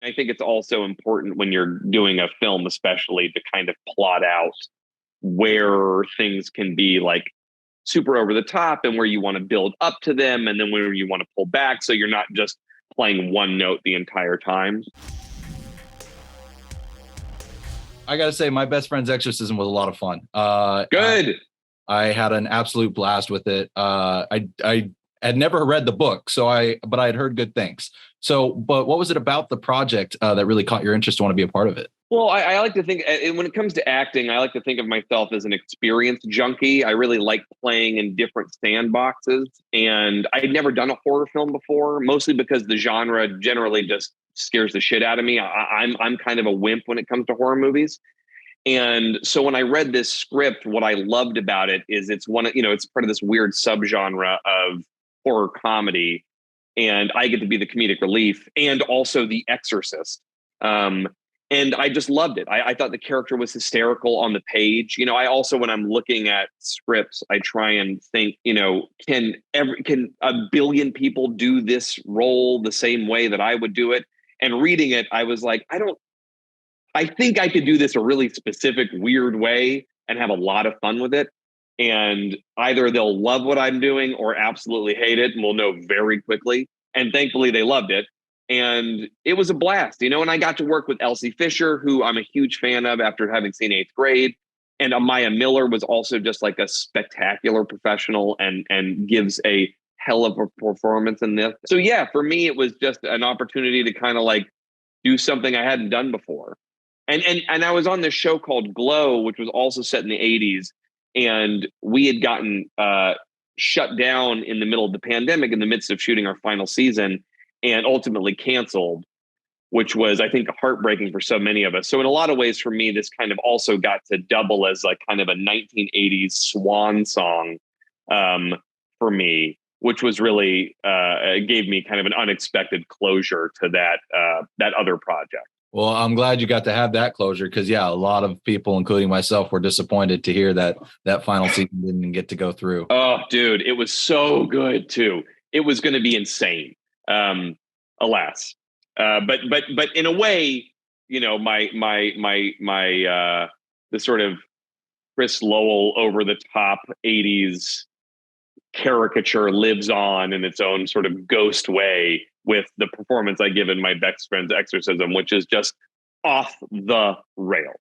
I think it's also important when you're doing a film, especially to kind of plot out where things can be like super over the top and where you want to build up to them and then where you want to pull back. So you're not just playing one note the entire time. I gotta say, my best friend's Exorcism was a lot of fun. Good. I had an absolute blast with it. I had never read the book, but I had heard good things. So, but what was it about the project that really caught your interest to want to be a part of it? Well, I like to think, when it comes to acting, I like to think of myself as an experience junkie. I really like playing in different sandboxes. And I'd never done a horror film before, mostly because the genre generally just scares the shit out of me. I'm kind of a wimp when it comes to horror movies. And so when I read this script, what I loved about it is it's part of this weird subgenre of horror comedy. And I get to be the comedic relief and also the exorcist. Um, and I just loved it. I thought the character was hysterical on the page. I also, when I'm looking at scripts, I try and think, can a billion people do this role the same way that I would do it? And reading it, I was like, I think I could do this a really specific, weird way and have a lot of fun with it. And either they'll love what I'm doing or absolutely hate it, and we'll know very quickly. And thankfully, they loved it. And it was a blast, and I got to work with Elsie Fisher, who I'm a huge fan of after having seen Eighth Grade. And Amaya Miller was also just like a spectacular professional and gives a hell of a performance in this. So yeah, for me, it was just an opportunity to kind of like do something I hadn't done before. And I was on this show called Glow, which was also set in the 80s. And we had gotten shut down in the middle of the pandemic in the midst of shooting our final season and ultimately canceled, which was, I think, heartbreaking for so many of us. So in a lot of ways for me, this kind of also got to double as like kind of a 1980s swan song for me, which was really gave me kind of an unexpected closure to that other project. Well, I'm glad you got to have that closure because, yeah, a lot of people, including myself, were disappointed to hear that final season didn't get to go through. Oh, dude, it was so good too. It was going to be insane. Alas, but in a way, the sort of Chris Lowell over the top '80s caricature lives on in its own sort of ghost way with the performance I give in my best friend's Exorcism, which is just off the rail.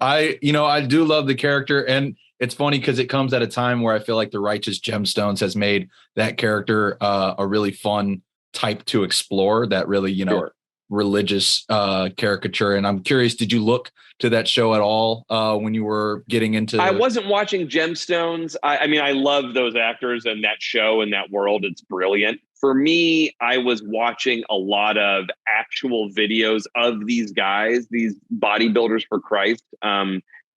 I do love the character, and it's funny because it comes at a time where I feel like The Righteous Gemstones has made that character a really fun type to explore, that really, sure, religious caricature. And I'm curious, did you look to that show at all when you were getting into? I wasn't watching Gemstones. I mean, I love those actors and that show and that world. It's brilliant. For me, I was watching a lot of actual videos of these guys, these bodybuilders for Christ.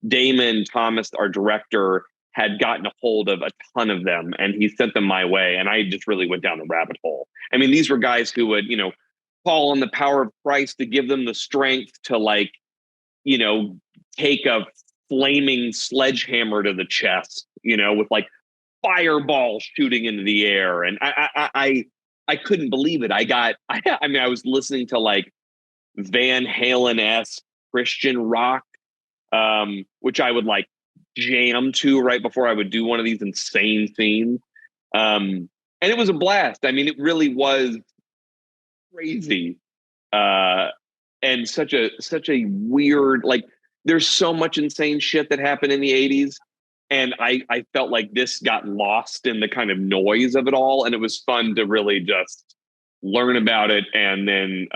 Damon Thomas, our director, had gotten a hold of a ton of them and he sent them my way. And I just really went down the rabbit hole. I mean, these were guys who would, call on the power of Christ to give them the strength to like, take a flaming sledgehammer to the chest, with like fireballs shooting into the air. And I couldn't believe it. I was listening to like Van Halen-esque Christian rock, which I would like jam to right before I would do one of these insane scenes. And it was a blast. I mean, it really was crazy. And such a weird, like, there's so much insane shit that happened in the 80s. And I felt like this got lost in the kind of noise of it all. And it was fun to really just learn about it and then,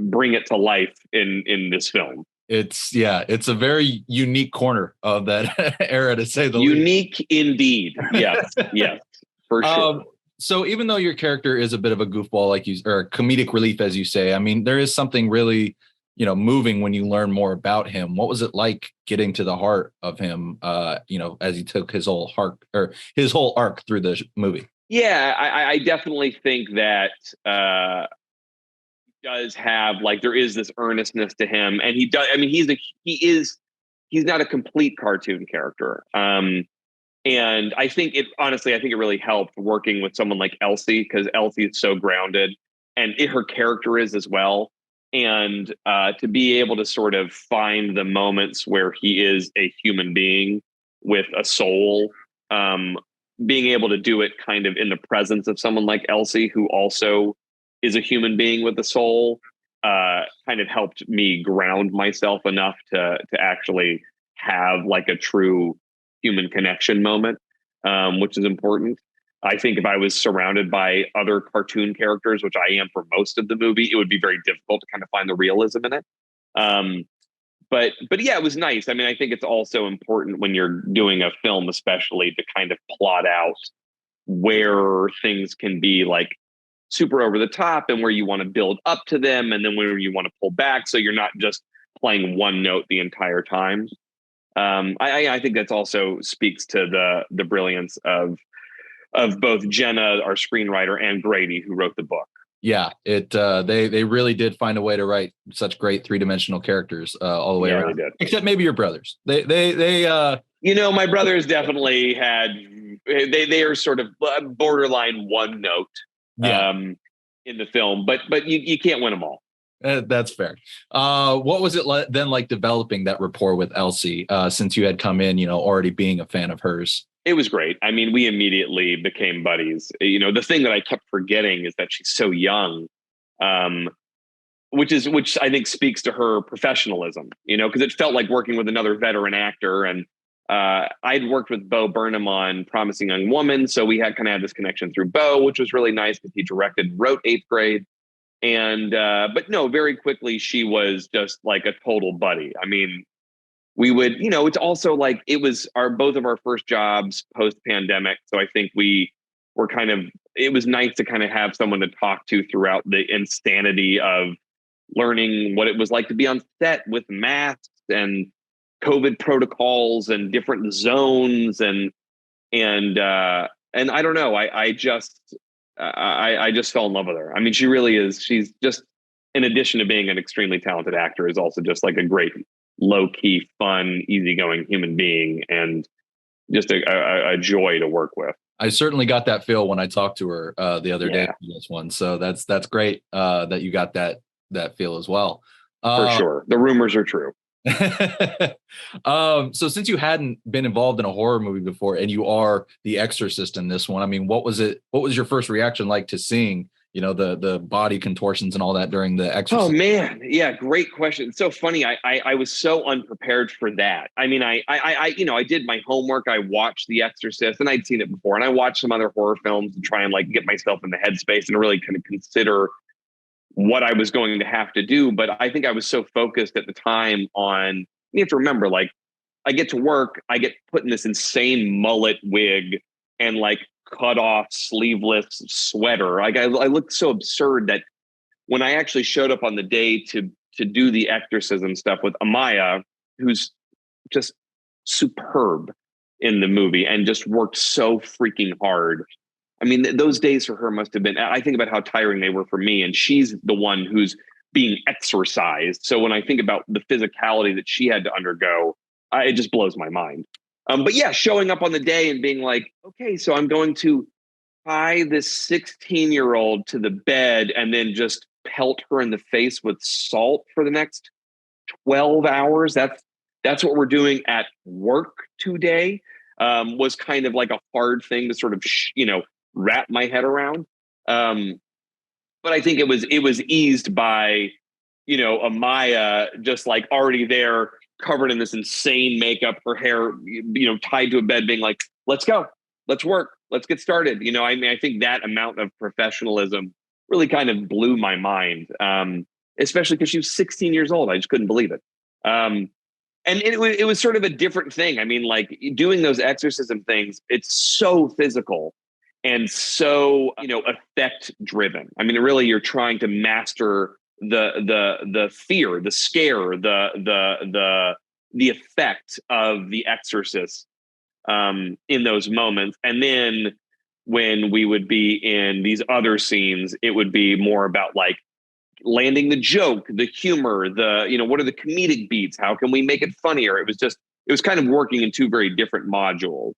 bring it to life in this film. It's a very unique corner of that era, to say the least. Unique indeed. Yes. Yes, for sure. So even though your character is a bit of a goofball, or comedic relief, as you say, I mean, there is something really, moving when you learn more about him. What was it like getting to the heart of him, as he took his whole arc through the movie? Yeah, I definitely think that he does have, like, there is this earnestness to him, and he does. I mean, he's not a complete cartoon character. And I think it really helped working with someone like Elsie, because Elsie is so grounded. her character is as well. And to be able to sort of find the moments where he is a human being with a soul, being able to do it kind of in the presence of someone like Elsie, who also is a human being with a soul, kind of helped me ground myself enough to actually have like a true human connection moment, which is important. I think if I was surrounded by other cartoon characters, which I am for most of the movie, it would be very difficult to kind of find the realism in it. But yeah, it was nice. I mean, I think it's also important when you're doing a film, especially, to kind of plot out where things can be like super over the top and where you want to build up to them, and then where you want to pull back, so you're not just playing one note the entire time. I think that's also speaks to the brilliance of both Jenna, our screenwriter, and Grady, who wrote the book. Yeah, they really did find a way to write such great 3-dimensional characters all the way around. They did. Except maybe your brothers. They my brothers definitely had they are sort of borderline one note in the film, but you can't win them all. That's fair. What was it then like developing that rapport with Elsie, since you had come in, already being a fan of hers? It was great. I mean, we immediately became buddies. The thing that I kept forgetting is that she's so young, which I think speaks to her professionalism, because it felt like working with another veteran actor. And I'd worked with Bo Burnham on Promising Young Woman. So we had this connection through Bo, which was really nice because he directed, wrote 8th Grade. And, but no, very quickly, she was just like a total buddy. I mean, we would, it's also like, it was both of our first jobs post pandemic. So I think we were it was nice to kind of have someone to talk to throughout the insanity of learning what it was like to be on set with masks and COVID protocols and different zones. And I don't know, I just fell in love with her. I mean, she really is. She's just, in addition to being an extremely talented actor, is also just like a great, low-key, fun, easygoing human being, and just a joy to work with. I certainly got that feel when I talked to her the other day for this one. So that's great that you got that feel as well. For sure. The rumors are true. So since you hadn't been involved in a horror movie before, and you are the exorcist in this one, I mean, what was your first reaction like to seeing, the body contortions and all that during the Exorcism? Oh man, yeah, great question. It's so funny. I was so unprepared for that. I mean, I did my homework. I watched The Exorcist, and I'd seen it before, and I watched some other horror films to try and like get myself in the headspace and really kind of consider what I was going to have to do. But I think I was so focused at the time on, you have to remember, like, I get to work, I get put in this insane mullet wig and like cut off sleeveless sweater. Like I looked so absurd that when I actually showed up on the day to do the exorcism stuff with Amaya, who's just superb in the movie and just worked so freaking hard. I mean, those days for her must have been, I think about how tiring they were for me, and she's the one who's being exorcised. So when I think about the physicality that she had to undergo, it just blows my mind. But yeah, showing up on the day and being like, okay, so I'm going to tie this 16-year-old to the bed and then just pelt her in the face with salt for the next 12 hours. That's what we're doing at work today. Was kind of like a hard thing to sort of, wrap my head around. But I think it was eased by, Amaya just like already there, covered in this insane makeup, her hair, tied to a bed, being like, let's go, let's work, let's get started. I mean, I think that amount of professionalism really kind of blew my mind, especially because she was 16 years old. I just couldn't believe it. And it was sort of a different thing. I mean, like doing those exorcism things, it's so physical and so, effect driven. I mean, really, you're trying to master the fear, the scare, the effect of the exorcist in those moments. And then when we would be in these other scenes, it would be more about like landing the joke, the humor, what are the comedic beats? How can we make it funnier? It was kind of working in two very different modules,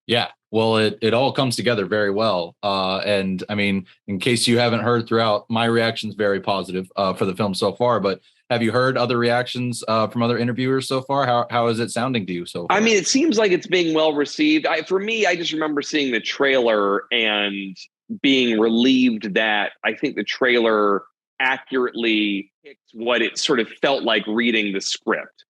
Yeah, Well, it all comes together very well. And I mean, in case you haven't heard throughout, my reaction's very positive for the film so far. But have you heard other reactions from other interviewers so far? How is it sounding to you so far? I mean, it seems like it's being well received. For me, I just remember seeing the trailer and being relieved that I think the trailer accurately picked what it sort of felt like reading the script.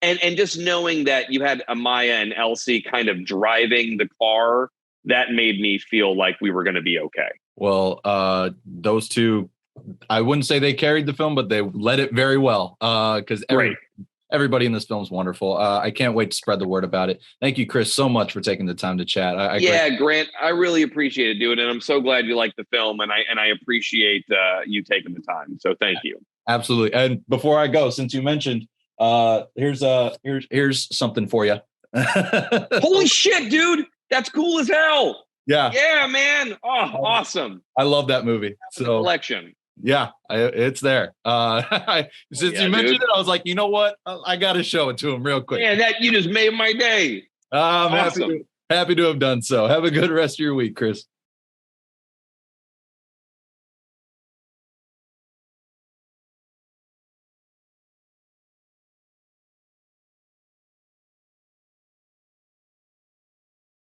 And just knowing that you had Amaya and Elsie kind of driving the car, that made me feel like we were going to be okay. Well, those two, I wouldn't say they carried the film, but they led it very well. Because everybody in this film is wonderful. I can't wait to spread the word about it. Thank you, Chris, so much for taking the time to chat. Grant, I really appreciate it, dude, and I'm so glad you liked the film, and I appreciate you taking the time. So thank you. Absolutely. And before I go, since you mentioned, here's something for you. Holy shit, dude! That's cool as hell. Yeah, man. Oh, awesome! I love that movie. So collection. Yeah, it's there. Since you mentioned it, I was like, you know what? I got to show it to him real quick. Man, you just made my day. I'm happy to have done so. Have a good rest of your week, Chris.